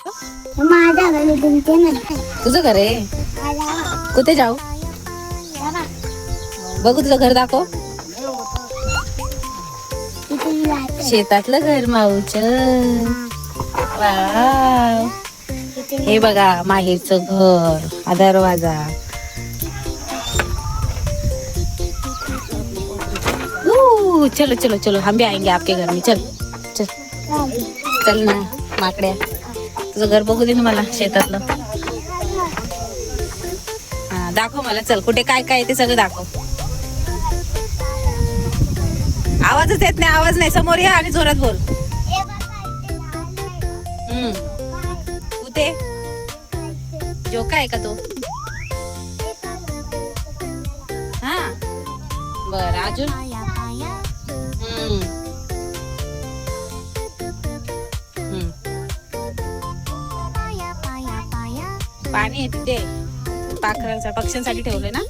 माझ्या घरी तुमचे नाही. तुझं घर आहे? कुठे जाऊ? बघू तुझं घर दाखव. शेतातलं घर माऊच. वाव. हे बघा माहेरचं घर, हा दरवाजा. चलो चलो चलो हम भी आएंगे आपके घर में. चल चल चल ना माकड्या. तुझं घर बघू दे ना मला शेतातलं. हा दाखव मला. चल कुठे काय काय ते सगळं दाखव. आवाजच येत नाही. आवाज नाही. समोर या आणि जोरात बोल. कुठे जोका आहे का तो? हा बर अजून. पाणी आहे तिथे. पाखरांचा पक्ष्यांसाठी ठेवलंय ना.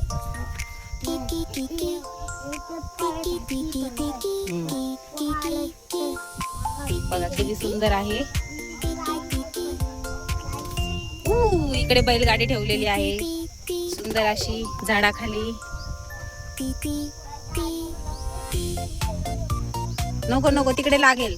बघा किती सुंदर आहे. इकडे बैलगाडी ठेवलेली आहे सुंदर अशी झाडाखाली. नको नको तिकडे लागेल.